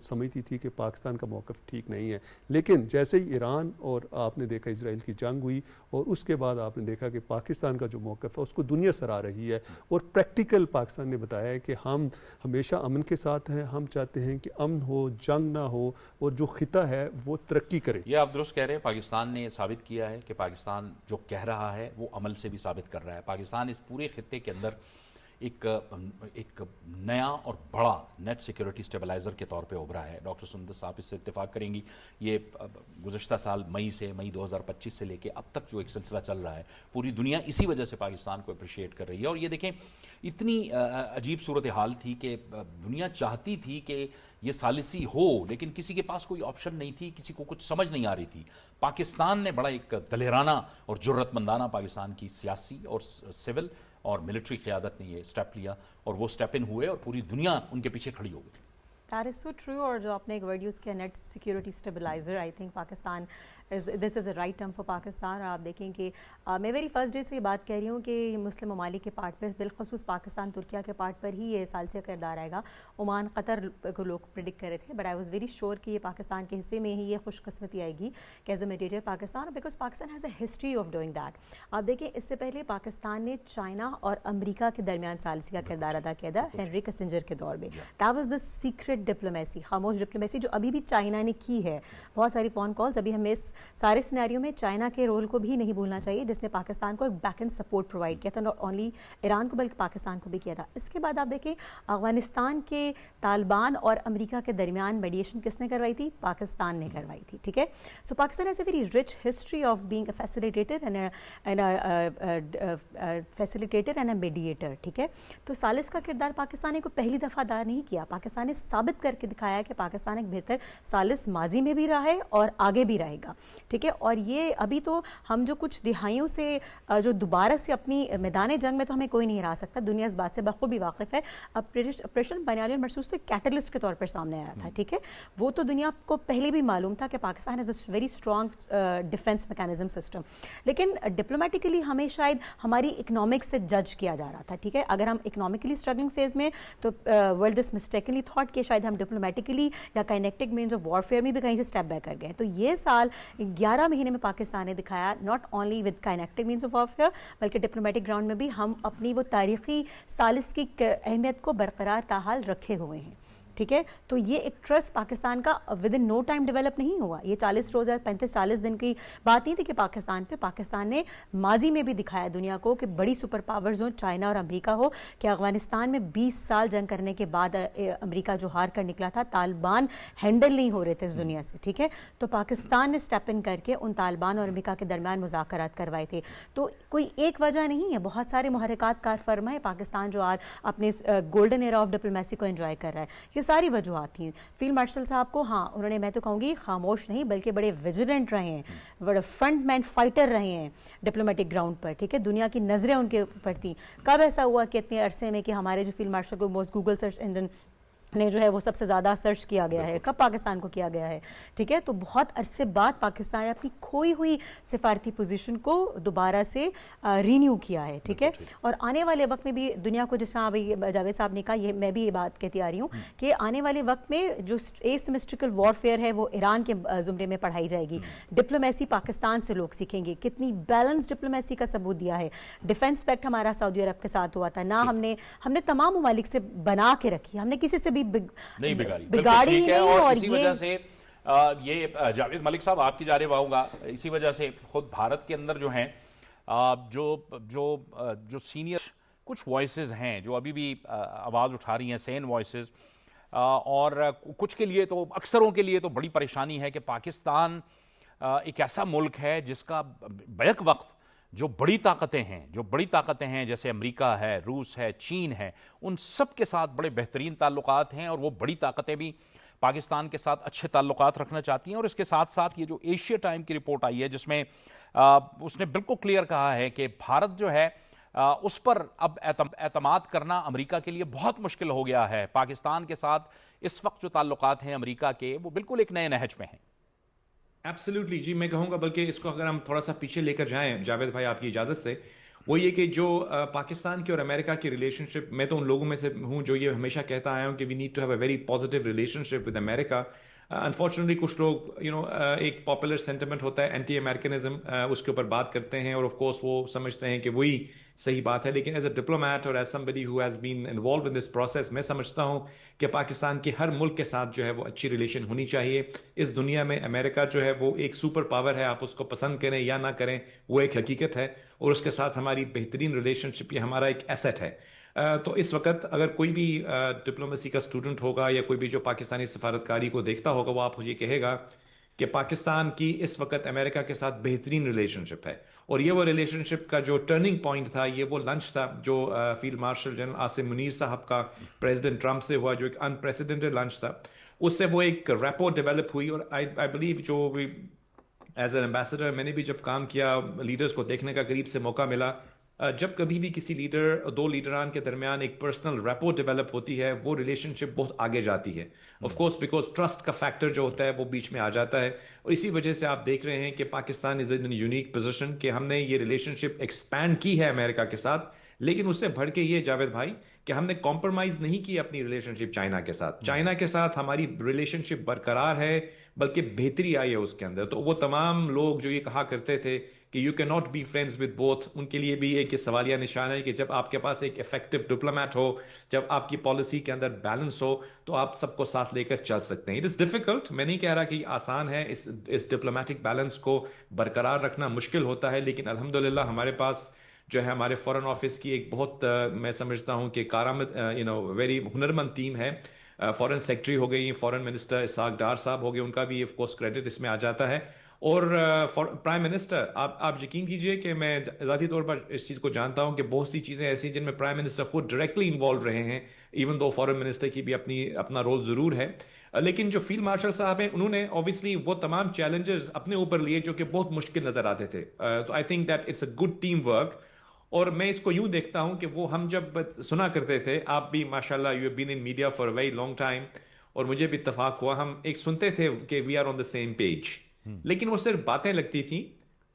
سمجھتی تھی کہ پاکستان کا موقف ٹھیک نہیں ہے. لیکن جیسے ہی ایران اور آپ نے دیکھا اسرائیل کی جنگ ہوئی اور اس کے بعد آپ نے دیکھا کہ پاکستان کا جو موقف ہے اس کو دنیا سراہ رہی ہے. اور پریکٹیکل پاکستان نے بتایا ہے کہ ہم ہمیشہ امن کے ساتھ ہیں, ہم چاہتے ہیں کہ امن ہو, جنگ نہ ہو اور جو خطہ ہے وہ ترقی کرے. یہ آپ درست کہہ رہے ہیں, پاکستان نے ثابت کیا ہے کہ پاکستان جو کہہ رہا ہے وہ عمل سے بھی ثابت کر رہا ہے. پاکستان اس پورے خطے کے اندر ایک نیا اور بڑا نیٹ سیکیورٹی سٹیبلائزر کے طور پہ ابھرا ہے. ڈاکٹر سندس آپ اس سے اتفاق کریں گی, یہ گزشتہ سال مئی 2025 سے لے کے اب تک جو ایک سلسلہ چل رہا ہے پوری دنیا اسی وجہ سے پاکستان کو اپریشیٹ کر رہی ہے. اور یہ دیکھیں اتنی عجیب صورتحال تھی کہ دنیا چاہتی تھی کہ یہ ثالثی ہو, لیکن کسی کے پاس کوئی آپشن نہیں تھی, کسی کو کچھ سمجھ نہیں آ رہی تھی. پاکستان نے بڑا ایک دلیرانہ اور جرت مندانہ پاکستان کی سیاسی اور سول اور ملٹری قیادت نے یہ سٹیپ لیا اور وہ سٹیپ ان ہوئے اور پوری دنیا ان کے پیچھے کھڑی ہو گئی. That is so true. اور جو آپ نے ایک ورڈ یوز کیا net security stabiliser, I think Pakistan this is a right term for Pakistan. اور آپ دیکھیں کہ میں ویری فرسٹ ڈے سے یہ بات کہہ رہی ہوں کہ مسلم ممالک کے پارٹ پر, بالخصوص پاکستان ترکیہ کے پارٹ پر ہی یہ ثالثیہ کردار آئے گا. عمان قطر کو لوگ پریڈکٹ کر رہے تھے, but I was very sure کہ یہ پاکستان کے حصے میں ہی یہ خوش قسمتی آئے گی کہ as a mediator Pakistan, because Pakistan has a history of doing that. آپ دیکھیں اس سے پہلے پاکستان نے چائنا اور امریکہ کے درمیان ثالثی کا کردار ادا کیا تھا ہنری کسنجر کے دور میں. That was the secret diplomacy, خاموش ڈپلومیسی, جو ابھی بھی چائنا نے کی ہے. بہت ساری فون کالز ابھی ہمیں اس سارے سینیریو میں چائنا کے رول کو بھی نہیں بھولنا چاہیے, جس نے پاکستان کو ایک بیک اینڈ سپورٹ پرووائڈ کیا تھا, ناٹ اونلی ایران کو بلکہ پاکستان کو بھی کیا تھا. اس کے بعد آپ دیکھیں افغانستان کے طالبان اور امریکہ کے درمیان میڈیشن کس نے کروائی تھی؟ پاکستان نے کروائی تھی. ٹھیک ہے, so Pakistan has a very rich history of being a facilitator and a mediator. ٹھیک ہے, تو ثالث کا کردار پاکستان نے کو پہلی دفعہ ادا نہیں کیا. پاکستان نے ثابت کر کے دکھایا کہ پاکستان ایک بہتر ثالث ماضی میں بھی رہا ہے اور آگے بھی رہے گا. ٹھیک ہے, اور یہ ابھی تو ہم جو کچھ دہائیوں سے جو دوبارہ سے اپنی میدان جنگ میں تو ہمیں کوئی نہیں ہرا سکتا, دنیا اس بات سے بخوبی واقف ہے. آپریشن بنیال المرصوص تو ایک کیٹلسٹ کے طور پر سامنے آیا تھا. ٹھیک ہے, وہ تو دنیا کو پہلے بھی معلوم تھا کہ Pakistan has a very strong defence mechanism system, لیکن ڈپلومیٹیکلی ہمیں شاید ہماری اکنامک سے جج کیا جا رہا تھا. ٹھیک ہے, اگر ہم اکنامکلی اسٹرگلنگ فیز میں تو ورلڈ دس مسٹیکنلی تھاٹ کہ شاید ہم ڈپلومیٹیکلی یا کائنیکٹک مینز آف وارفیئر میں بھی کہیں سے اسٹیپ بیک کر گئے. تو یہ سال 11 مہینے میں پاکستان نے دکھایا not only with kinetic means of warfare بلکہ ڈپلومیٹک گراؤنڈ میں بھی ہم اپنی وہ تاریخی ثالث کی اہمیت کو برقرار تاحال رکھے ہوئے ہیں. ٹھیک ہے, تو یہ ایک ٹرسٹ پاکستان کا within no time develop نہیں ہوا. یہ 40 روز 35-40 دن کی بات نہیں تھی کہ پاکستان نے ماضی میں بھی دکھایا دنیا کو کہ بڑی سپر پاورز ہوں, چائنا اور امریکہ ہو, کہ افغانستان میں 20 سال جنگ کرنے کے بعد امریکہ جو ہار کر نکلا تھا, طالبان ہینڈل نہیں ہو رہے تھے اس دنیا سے. ٹھیک ہے, تو پاکستان نے اسٹیپ ان کر کے ان طالبان اور امریکہ کے درمیان مذاکرات کروائے تھے. تو کوئی ایک وجہ نہیں ہے, بہت سارے محرکات کار فرما ہے پاکستان جو آج اپنے گولڈن ایرا آف ڈپلومیسی کو انجوائے کر رہا ہے. یہ ساری وجوہات تھیں. فیلڈ مارشل صاحب کو ہاں انہوں نے, میں تو کہوں گی خاموش نہیں بلکہ بڑے ویجیلنٹ رہے ہیں, بڑے فرنٹ مین فائٹر رہے ہیں ڈپلومیٹک گراؤنڈ پر. ٹھیک ہے, دنیا کی نظریں ان کے اوپر تھیں. کب ایسا ہوا کہ اتنے عرصے میں کہ ہمارے جو فیلڈ مارشل کو موسٹ گوگل سرچ انجن نے جو ہے وہ سب سے زیادہ سرچ کیا گیا ہے، کب پاکستان کو کیا گیا ہے، ٹھیک ہے. تو بہت عرصے بعد پاکستان نے اپنی کھوئی ہوئی سفارتی پوزیشن کو دوبارہ سے رینیو کیا ہے، ٹھیک ہے. اور آنے والے وقت میں بھی دنیا کو، جس طرح ابھی جاوید صاحب نے کہا، یہ میں بھی یہ بات کہتی آ رہی ہوں کہ آنے والے وقت میں جو ایسیمیٹرکل وارفیئر ہے وہ ایران کے زمرے میں پڑھائی جائے گی. ڈپلومیسی پاکستان سے لوگ سیکھیں گے، کتنی بیلنس ڈپلومیسی کا ثبوت دیا ہے. ڈیفنس پیکٹ ہمارا سعودی عرب کے ساتھ ہوا تھا، نہ ہم نے تمام ممالک سے بنا کے رکھی، ہم نے کسی سے بھی نہیں بگاڑی ہی نہیں. اور اسی وجہ سے یہ جاوید ملک صاحب آپ کی جانب آؤں گا، اسی وجہ سے خود بھارت کے اندر جو ہیں جو سینئر کچھ وائسز ہیں جو ابھی بھی آواز اٹھا رہی ہیں، سین وائسز، اور کچھ کے لیے تو، اکثروں کے لیے تو بڑی پریشانی ہے کہ پاکستان ایک ایسا ملک ہے جس کا بیک وقت جو بڑی طاقتیں ہیں جیسے امریکہ ہے، روس ہے، چین ہے، ان سب کے ساتھ بڑے بہترین تعلقات ہیں، اور وہ بڑی طاقتیں بھی پاکستان کے ساتھ اچھے تعلقات رکھنا چاہتی ہیں. اور اس کے ساتھ ساتھ یہ جو ایشیا ٹائم کی رپورٹ آئی ہے جس میں اس نے بالکل کلیئر کہا ہے کہ بھارت جو ہے اس پر اب اعتماد کرنا امریکہ کے لیے بہت مشکل ہو گیا ہے. پاکستان کے ساتھ اس وقت جو تعلقات ہیں امریکہ کے، وہ بالکل ایک نئے نہج میں ہیں. ایبسلیوٹلی جی، میں کہوں گا بلکہ اس کو اگر ہم تھوڑا سا پیچھے لے کر جائیں جاوید بھائی آپ کی اجازت سے، وہ یہ کہ جو پاکستان کی اور امریکہ کی ریلیشن شپ، میں تو ان لوگوں میں سے ہوں جو یہ ہمیشہ کہتا آیا ہوں کہ we need to have a very positive relationship with America. Unfortunately کچھ لوگ ایک پاپولر سینٹیمنٹ ہوتا ہے اینٹی امریکنزم، اس کے اوپر بات کرتے ہیں، اور آف کورس وہ سمجھتے ہیں کہ وہی صحیح بات ہے. لیکن ایز اے ڈپلومیٹ اور as somebody who has been involved in this process، میں سمجھتا ہوں کہ پاکستان کے ہر ملک کے ساتھ جو ہے وہ اچھی ریلیشن ہونی چاہیے. اس دنیا میں امریکہ جو ہے وہ ایک سپر پاور ہے، آپ اس کو پسند کریں یا نہ کریں، وہ ایک حقیقت ہے، اور اس کے ساتھ ہماری بہترین ریلیشن شپ، یہ ہمارا ایک ایسٹ ہے. تو اس وقت اگر کوئی بھی ڈپلومیسی کا اسٹوڈنٹ ہوگا یا کوئی بھی جو پاکستانی سفارتکاری کو دیکھتا ہوگا، وہ آپ کو یہ کہے گا کہ پاکستان کی اس وقت امریکہ کے ساتھ بہترین ریلیشن شپ ہے. اور یہ وہ ریلیشن شپ کا جو ٹرننگ پوائنٹ تھا، یہ وہ لنچ تھا جو field marshal general Asim Munir صاحب کا پریزیڈنٹ ٹرمپ سے ہوا، جو ایک انپریسیڈنٹڈ لنچ تھا. اس سے وہ ایک ریپو ڈیولپ ہوئی. اور آئی بلیو جو بھی ایز این ایمبیسڈر میں نے بھی جب کام کیا، لیڈرز کو دیکھنے کا قریب سے موقع ملا، جب کبھی بھی کسی دو لیڈران کے درمیان ایک پرسنل ریپو ڈیولپ ہوتی ہے، وہ ریلیشن شپ بہت آگے جاتی ہے. آف کورس بیکاز ٹرسٹ کا فیکٹر جو ہوتا ہے وہ بیچ میں آ جاتا ہے. اور اسی وجہ سے آپ دیکھ رہے ہیں کہ پاکستان از ان یونیک پوزیشن کہ ہم نے یہ ریلیشن شپ ایکسپینڈ کی ہے امریکہ کے ساتھ. لیکن اس سے بڑھ کے یہ جاوید بھائی کہ ہم نے کمپرومائز نہیں کی اپنی ریلیشن شپ چائنا کے ساتھ. چائنا کے ساتھ ہماری ریلیشن شپ برقرار ہے، بلکہ بہتری آئی ہے اس کے اندر. تو وہ تمام لوگ جو یہ کہا کرتے تھے کہ یو کی not be friends with both, ان کے لیے بھی ایک سوالیہ نشان ہے کہ جب آپ کے پاس ایک افیکٹو ڈپلومیٹ ہو، جب آپ کی پالیسی کے اندر بیلنس ہو، تو آپ سب کو ساتھ لے کر چل سکتے ہیں. اٹ از ڈیفیکلٹ، میں نہیں کہہ رہا کہ یہ آسان ہے، اس ڈپلومیٹک بیلنس کو برقرار رکھنا مشکل ہوتا ہے. لیکن الحمدللہ ہمارے پاس جو ہے ہمارے فورن آفس کی ایک بہت میں سمجھتا ہوں کہ کارآمد ویری ہنرمند ٹیم ہے. فورن سیکٹری ہو گئی، فورن منسٹر اسحاق ڈار صاحب ہو گئے، ان کا بھی آف کورس کریڈٹ اس میں آ جاتا ہے. اور پرائم منسٹر، آپ یقین کیجئے کہ میں ذاتی طور پر اس چیز کو جانتا ہوں کہ بہت سی چیزیں ایسی جن میں پرائم منسٹر خود ڈائریکٹلی انوالو رہے ہیں، ایون دو فورن منسٹر کی بھی اپنا رول ضرور ہے. لیکن جو فیلڈ مارشل صاحب ہیں، انہوں نے اوبیسلی وہ تمام چیلنجز اپنے اوپر لیے جو کہ بہت مشکل نظر آتے تھے. تو I think that it's a good team work. اور میں اس کو یوں دیکھتا ہوں کہ وہ ہم جب سنا کرتے تھے، آپ بھی ماشاءاللہ you have been in media for a very long time, اور مجھے بھی اتفاق ہوا، ہم ایک سنتے تھے کہ we are on the same page, لیکن وہ صرف باتیں لگتی تھیں.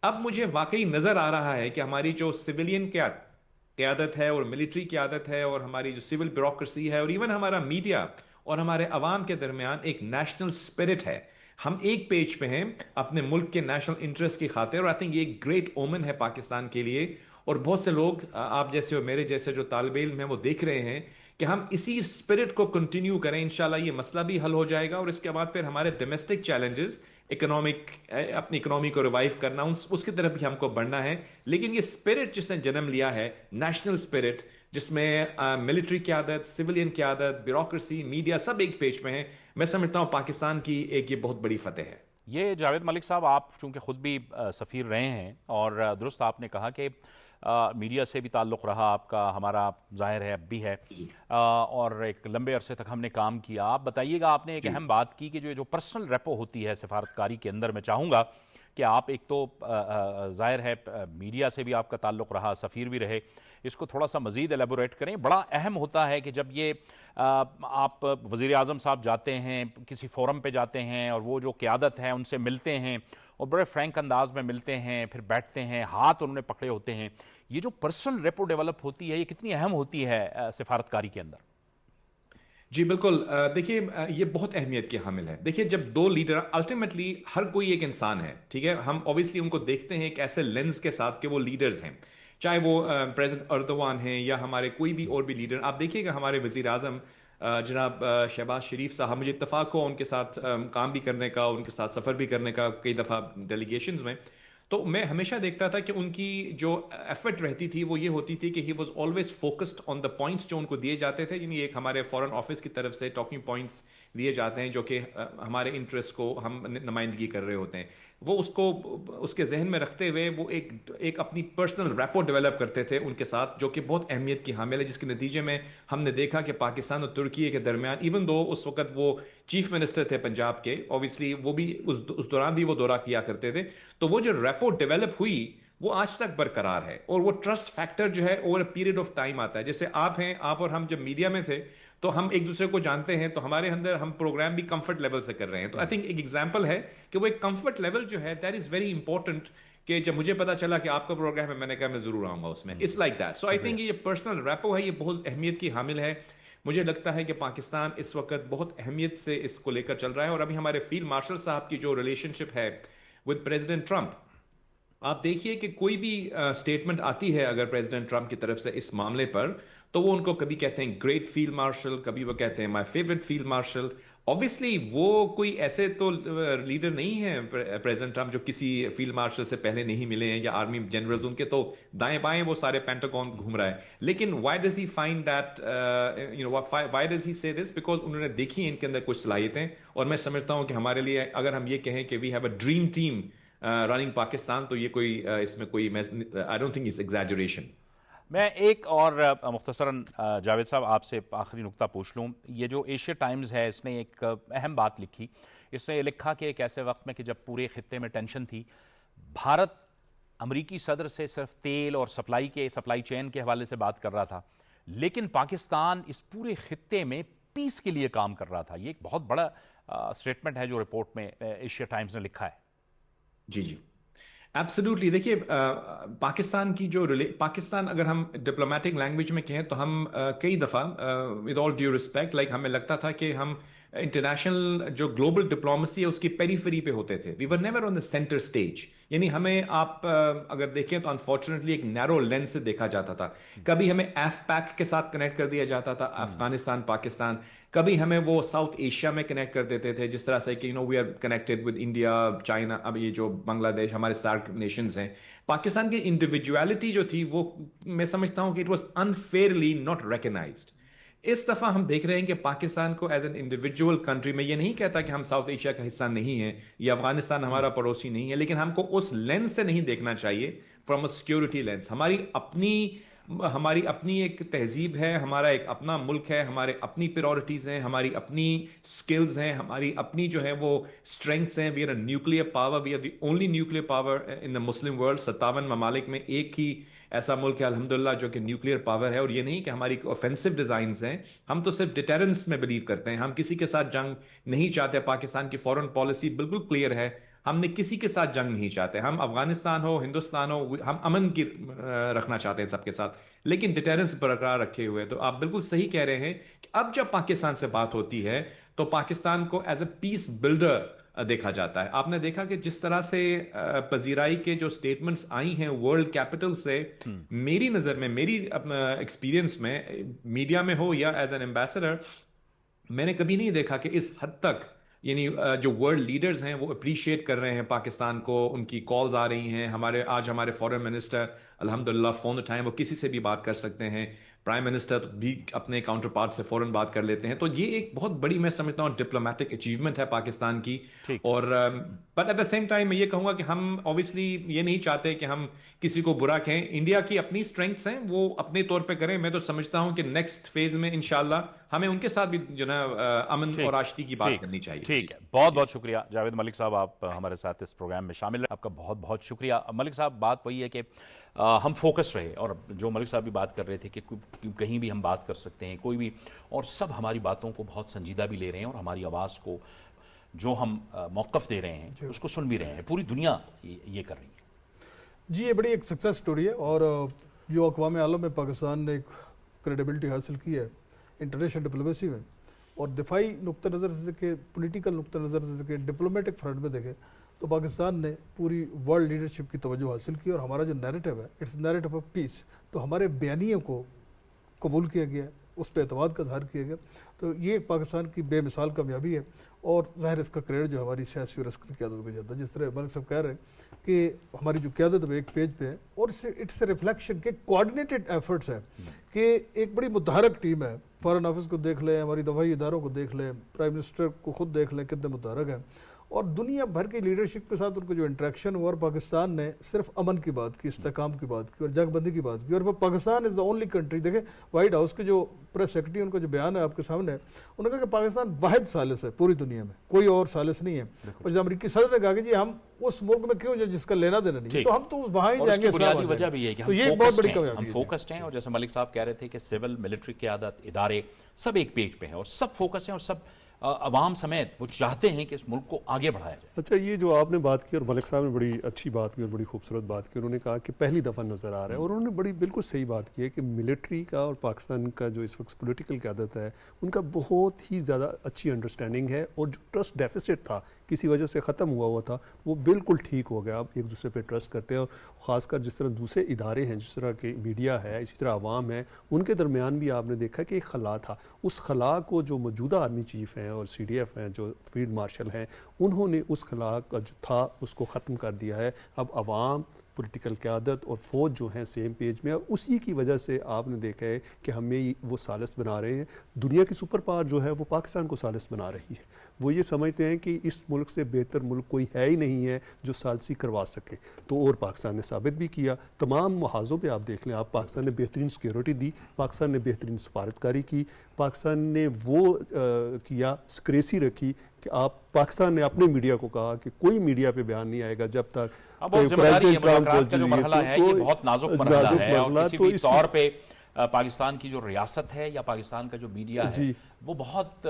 اب مجھے واقعی نظر آ رہا ہے کہ ہماری جو سویلین قیادت ہے اور ملٹری قیادت ہے اور ہماری جو سول بیوروکریسی ہے اور ایون ہمارا میڈیا اور ہمارے عوام کے درمیان ایک نیشنل اسپرٹ ہے. ہم ایک پیج پہ ہیں اپنے ملک کے نیشنل انٹرسٹ کی خاطر، اور آئی تھنک یہ ایک گریٹ اومن ہے پاکستان کے لیے. اور بہت سے لوگ آپ جیسے اور میرے جیسے جو طالب علم ہیں وہ دیکھ رہے ہیں کہ ہم اسی اسپرٹ کو کنٹینیو کریں، انشاءاللہ یہ مسئلہ بھی حل ہو جائے گا. اور اس کے بعد پھر ہمارے ڈومیسٹک چیلنجز، اپنی اکنامی کو ریوائیو کرنا، اس کی طرف بھی ہم کو بڑھنا ہے. لیکن یہ اسپرٹ جس نے جنم لیا ہے، نیشنل اسپرٹ، جس میں ملٹری قیادت، سویلین قیادت، بیوروکریسی، میڈیا سب ایک پیج پہ ہیں، میں سمجھتا ہوں پاکستان کی ایک یہ بہت بڑی فتح ہے. یہ جاوید ملک صاحب، آپ چونکہ خود بھی سفیر رہے ہیں، اور درست آپ نے کہا کہ میڈیا سے بھی تعلق رہا آپ کا، ہمارا ظاہر ہے اب بھی ہے، اور ایک لمبے عرصے تک ہم نے کام کیا. آپ بتائیے گا، آپ نے ایک اہم بات کی کہ جو پرسنل ریپو ہوتی ہے سفارتکاری کے اندر، میں چاہوں گا کہ آپ ایک تو ظاہر ہے میڈیا سے بھی آپ کا تعلق رہا، سفیر بھی رہے، اس کو تھوڑا سا مزید ایلیبوریٹ کریں. بڑا اہم ہوتا ہے کہ جب یہ آپ وزیر اعظم صاحب جاتے ہیں، کسی فورم پہ جاتے ہیں اور وہ جو قیادت ہے ان سے ملتے ہیں اور بڑے فرینک انداز میں ملتے ہیں، پھر بیٹھتے ہیں، ہاتھ انہوں نے پکڑے ہوتے ہیں، یہ جو پرسنل ریپو ڈیولپ ہوتی ہے یہ کتنی اہم ہوتی ہے سفارتکاری کے اندر؟ جی بالکل. دیکھیے یہ بہت اہمیت کی حامل ہے. دیکھیے جب دو لیڈر الٹیمیٹلی ہر کوئی ایک انسان ہے، ٹھیک ہے، ہم اوبیسلی ان کو دیکھتے ہیں ایک ایسے لینز کے ساتھ کہ وہ لیڈرز ہیں، چاہے وہ پریزیڈنٹ اردوان ہیں یا ہمارے کوئی بھی اور بھی لیڈر. آپ دیکھیے گا ہمارے وزیر اعظم جناب شہباز شریف صاحب، مجھے اتفاق ہو ان کے ساتھ کام بھی کرنے کا، ان کے ساتھ سفر بھی کرنے کا کئی دفعہ ڈیلیگیشنز میں، تو میں ہمیشہ دیکھتا تھا کہ ان کی جو ایفرٹ رہتی تھی وہ یہ ہوتی تھی کہ he was always focused on the points جو ان کو دیے جاتے تھے. یعنی ایک ہمارے فورن آفس کی طرف سے ٹاکنگ پوائنٹس دیے جاتے ہیں جو کہ ہمارے انٹرسٹ کو ہم نمائندگی کر رہے ہوتے ہیں، وہ اس کو اس کے ذہن میں رکھتے ہوئے وہ ایک اپنی پرسنل ریپو ڈیولپ کرتے تھے ان کے ساتھ، جو کہ بہت اہمیت کی حامل ہے، جس کے نتیجے میں ہم نے دیکھا کہ پاکستان اور ترکی کے درمیان، ایون دو اس وقت وہ چیف منسٹر تھے پنجاب کے، اوبیسلی وہ بھی اس دوران بھی وہ دورہ کیا کرتے تھے، تو وہ جو ریپو ڈیولپ ہوئی وہ آج تک برقرار ہے. اور وہ ٹرسٹ فیکٹر جو ہے over a period of time آتا ہے. جیسے آپ ہیں، آپ اور ہم جب میڈیا میں تھے تو ہم ایک دوسرے کو جانتے ہیں، تو ہمارے اندر ہم پروگرام بھی کمفرٹ لیول سے کر رہے ہیں. تو آئی تھنک ایک ایگزامپل ہے کہ وہ ایک کمفرٹ لیول جو ہے دیٹ از ویری امپورٹنٹ، کہ جب مجھے پتا چلا کہ آپ کا پروگرام ہے میں نے کہا میں ضرور آؤں گا اس میں. It's like that. So I think یہ پرسنل ریپو ہے، یہ بہت اہمیت کی حامل ہے. مجھے لگتا ہے کہ پاکستان اس وقت بہت اہمیت سے اس کو لے کر چل رہا ہے. اور ابھی ہمارے فیلڈ مارشل صاحب کی جو ریلیشن شپ ہے ود پریزیڈنٹ ٹرمپ، آپ دیکھیے کہ کوئی بھی اسٹیٹمنٹ آتی ہے اگر پریزیڈنٹ ٹرمپ کی طرف سے اس معاملے پر، تو وہ ان کو کبھی کہتے ہیں گریٹ فیلڈ مارشل، کبھی وہ کہتے ہیں my favourite field marshal. Obviously وہ کوئی ایسے تو لیڈر نہیں ہے پریزیڈنٹ ٹرمپ جو کسی فیلڈ مارشل سے پہلے نہیں ملے ہیں یا آرمی جنرلز، ان کے تو دائیں بائیں وہ سارے پینٹاگون گھوم رہا ہے. لیکن why does he find that why does he سے دس؟ بیکاز انہوں نے دیکھی ان کے اندر کچھ صلاحیتیں. اور میں سمجھتا ہوں کہ ہمارے لیے اگر ہم یہ کہیں کہ we have a dream team running Pakistan, تو یہ کوئی اس میں کوئی I don't think it's exaggeration. میں ایک اور مختصراً جاوید صاحب آپ سے آخری نقطہ پوچھ لوں. یہ جو ایشیا ٹائمز ہے اس نے ایک اہم بات لکھی. اس نے یہ لکھا کہ ایک ایسے وقت میں کہ جب پورے خطے میں ٹینشن تھی، بھارت امریکی صدر سے صرف تیل اور سپلائی چین کے حوالے سے بات کر رہا تھا، لیکن پاکستان اس پورے خطے میں پیس کے لیے کام کر رہا تھا. یہ ایک بہت بڑا سٹیٹمنٹ ہے جو رپورٹ میں ایشیا ٹائمز نے لکھا ہے. جی جی ایبسلیوٹلی. دیکھیے پاکستان کی پاکستان اگر ہم ڈپلومیٹک لینگویج میں کہیں تو ہم کئی دفعہ ود آل ڈیو ریسپیکٹ ہمیں لگتا تھا کہ ہم انٹرنیشنل جو گلوبل ڈپلومیسی ہے اس کی پیریفری پہ ہوتے تھے. We were never on the centre stage. یعنی ہمیں آپ اگر دیکھیں تو انفارچونیٹلی ایک نیرو لینس سے دیکھا جاتا تھا. کبھی ہمیں ایف پیک کے ساتھ کنیکٹ کر دیا جاتا تھا، افغانستان پاکستان. کبھی ہمیں وہ ساؤتھ ایشیا میں کنیکٹ کر دیتے تھے، جس طرح سے کہ we are connected with India, China, اب یہ جو بنگلہ دیش ہمارے سارک نیشنز ہیں. پاکستان کی انڈیویجویلٹی جو تھی وہ میں سمجھتا ہوں کہ اٹ واز انفیئرلی ناٹ ریکگنائزڈ. اس دفعہ ہم دیکھ رہے ہیں کہ پاکستان کو ایز این انڈیویجول کنٹری، میں یہ نہیں کہتا کہ ہم ساؤتھ ایشیا کا حصہ نہیں ہیں یا افغانستان ہمارا پڑوسی نہیں ہے، لیکن ہم کو اس لینس سے نہیں دیکھنا چاہیے، فرام اے سیکورٹی لینس. ہماری اپنی ایک تہذیب ہے، ہمارا ایک اپنا ملک ہے، ہمارے اپنی پریورٹیز ہیں، ہماری اپنی سکلز ہیں، ہماری اپنی جو ہے وہ اسٹرینگس ہیں. We are a nuclear power, we are the only nuclear power in the Muslim world. 57 ممالک میں ایک ہی ایسا ملک ہے الحمدللہ جو کہ نیوکلیئر پاور ہے. اور یہ نہیں کہ ہماری اوفینسو ڈیزائنز ہیں، ہم تو صرف ڈیٹرنس میں بلیو کرتے ہیں. ہم کسی کے ساتھ جنگ نہیں چاہتے. پاکستان کی فورن پالیسی بالکل کلیئر ہے، ہم نے کسی کے ساتھ جنگ نہیں چاہتے. ہم افغانستان ہو، ہندوستان ہو، ہم امن کی رکھنا چاہتے ہیں سب کے ساتھ، لیکن ڈیٹرنس برقرار رکھے ہوئے. تو آپ بالکل صحیح کہہ رہے ہیں کہ اب جب پاکستان سے بات ہوتی ہے تو پاکستان کو ایز اے پیس بلڈر دیکھا جاتا ہے. آپ نے دیکھا کہ جس طرح سے پذیرائی کے جو سٹیٹمنٹس آئی ہیں ورلڈ کیپٹل سے، میری نظر میں، میری ایکسپیرینس میں، میڈیا میں ہو یا ایز این ایمبیسڈر، میں نے کبھی نہیں دیکھا کہ اس حد تک یعنی جو ورلڈ لیڈرز ہیں وہ اپریشیٹ کر رہے ہیں پاکستان کو. ان کی کالز آ رہی ہیں. آج ہمارے فورن منسٹر الحمدللہ فون اٹھائیں، وہ کسی سے بھی بات کر سکتے ہیں. پرائم منسٹر بھی اپنے کاؤنٹر پارٹ سے فوراً بات کر لیتے ہیں. تو یہ ایک بہت بڑی میں سمجھتا ہوں ڈپلومیٹک اچیومنٹ ہے پاکستان کی. اور but at the same time میں یہ کہوں گا کہ ہم اوبیسلی یہ نہیں چاہتے کہ ہم کسی کو برا کہیں. انڈیا کی اپنی اسٹرینگس ہیں, وہ اپنے طور پہ کریں. میں تو سمجھتا ہوں کہ نیکسٹ فیز میں انشاءاللہ ہمیں ان کے ساتھ بھی جو نا امن اور آشتی کی بات کرنی چاہیے. ٹھیک ہے, بہت بہت شکریہ جاوید ملک صاحب, آپ ہمارے ساتھ اس پروگرام میں شامل ہیں. آپ کا بہت بہت شکریہ. ملک صاحب, بات وہی ہے کہ ہم فوکس رہے, اور جو ملک صاحب بھی بات کر رہے تھے کہ کہیں بھی ہم بات کر سکتے ہیں, کوئی بھی, اور سب ہماری باتوں کو بہت سنجیدہ بھی لے رہے ہیں, اور ہماری آواز کو جو ہم موقف دے رہے ہیں اس کو سن بھی رہے ہیں. پوری دنیا یہ کر رہی ہے. جی, یہ بڑی ایک سکسیس سٹوری ہے, اور جو اقوام عالم میں پاکستان نے ایک کریڈیبلٹی حاصل کی ہے انٹرنیشنل ڈپلومیسی میں, اور دفاعی نقطہ نظر سے دیکھیں, پولیٹیکل نقطہ نظر سے دیکھیں, ڈپلومیٹک فرنٹ میں دیکھیں, تو پاکستان نے پوری ورلڈ لیڈرشپ کی توجہ حاصل کی, اور ہمارا جو نیریٹو ہے اٹس نیریٹو آف پیس. تو ہمارے بیانیوں کو قبول کیا گیا, اس پہ اعتماد کا اظہار کیا گیا. تو یہ پاکستان کی بے مثال کامیابی ہے, اور ظاہر اس کا کریڈٹ جو ہماری سیاسی اور عسکری قیادت کو جاتا ہے. جس طرح ملک صاحب کہہ رہے ہیں کہ ہماری جو قیادت ہے ایک پیج پہ ہے, اور اٹس اے ریفلیکشن کے کوآرڈینیٹڈ ایفرٹس ہیں, کہ ایک بڑی متحرک ٹیم ہے. فارن آفس کو دیکھ لیں, ہماری دفاعی اداروں کو دیکھ لیں, پرائم منسٹر کو خود دیکھ لیں کتنے متحرک ہیں, اور دنیا بھر کی لیڈرشپ کے ساتھ ان کو جو انٹریکشن ہوا, اور پاکستان نے صرف امن کی بات کی, استحکام کی بات کی, اور جنگ بندی کی بات کی. اور وہ پاکستان از دا اونلی کنٹری, دیکھیں وائٹ ہاؤس کے جو پریس سیکرٹری ان کا جو بیان ہے آپ کے سامنے, انہوں نے کہا کہ پاکستان واحد ثالث ہے پوری دنیا میں, کوئی اور ثالث نہیں ہے. اور جب امریکی صدر نے کہا کہ جی ہم اس ملک میں کیوں جس کا لینا دینا نہیں, تو ہم تو وہاں ہی جائیں گے. بنیادی وجہ بھی ہے کہ ہم فوکسڈ ہیں, اور جیسے ملک صاحب کہہ رہے تھے کہ سول ملٹری قیادت, ادارے سب ایک پیج پہ ہیں, اور سب فوکس ہیں, اور سب عوام سمیت وہ چاہتے ہیں کہ اس ملک کو آگے بڑھایا جائے. اچھا, یہ جو آپ نے بات کی, اور ملک صاحب نے بڑی اچھی بات کی اور بڑی خوبصورت بات کی. انہوں نے کہا کہ پہلی دفعہ نظر آ رہا ہے, اور انہوں نے بڑی بالکل صحیح بات کی ہے کہ ملٹری کا اور پاکستان کا جو اس وقت پولیٹیکل قیادت ہے, ان کا بہت ہی زیادہ اچھی انڈرسٹینڈنگ ہے, اور جو ٹرسٹ ڈیفیسٹ تھا کسی وجہ سے ختم ہوا تھا, وہ بالکل ٹھیک ہو گیا. آپ ایک دوسرے پہ ٹرسٹ کرتے ہیں, اور خاص کر جس طرح دوسرے ادارے ہیں, جس طرح کے میڈیا ہے, اسی طرح عوام ہے, ان کے درمیان بھی آپ نے دیکھا کہ ایک خلا تھا. اس خلا کو جو موجودہ آرمی چیف ہیں اور سی ڈی ایف ہیں, جو فیلڈ مارشل ہیں, انہوں نے اس خلا کا جو تھا اس کو ختم کر دیا ہے. اب عوام, پولیٹیکل قیادت اور فوج جو ہیں سیم پیج میں, اور اسی کی وجہ سے آپ نے دیکھا ہے کہ ہمیں وہ ثالث بنا رہے ہیں. دنیا کی سپر پاور جو ہے وہ پاکستان کو ثالث بنا رہی ہے. وہ یہ سمجھتے ہیں کہ اس ملک سے بہتر ملک کوئی ہے ہی نہیں ہے جو ثالثی کروا سکے. تو اور پاکستان نے ثابت بھی کیا. تمام محاذوں پہ آپ دیکھ لیں, آپ پاکستان نے بہترین سیکیورٹی دی, پاکستان نے بہترین سفارتکاری کی, پاکستان نے وہ کیا, سکریسی رکھی کہ آپ, پاکستان نے اپنے میڈیا کو کہا کہ کوئی میڈیا پہ بیان نہیں آئے گا جب تک مذاکرات کا جو مرحلہ ہے یہ بہت نازک مرحلہ ہے, اور کسی بھی طور پہ پاکستان کی جو ریاست ہے یا پاکستان کا جو میڈیا ہے وہ بہت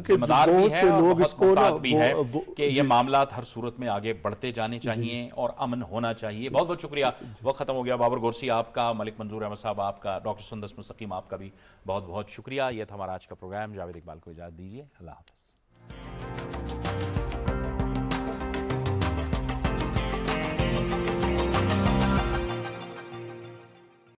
ذمہ دار بھی ہے, اور بہت محتاط بھی ہے کہ یہ معاملات ہر صورت میں آگے بڑھتے جانے چاہیے اور امن ہونا چاہیے. بہت بہت شکریہ. وقت ختم ہو گیا. بابر گورسی آپ کا, ملک منظور احمد صاحب آپ کا, ڈاکٹر سندس مستقیم آپ کا بھی بہت بہت شکریہ. یہ تھا ہمارا آج کا پروگرام. جاوید اقبال کو اجازت دیجیے. اللہ حافظ.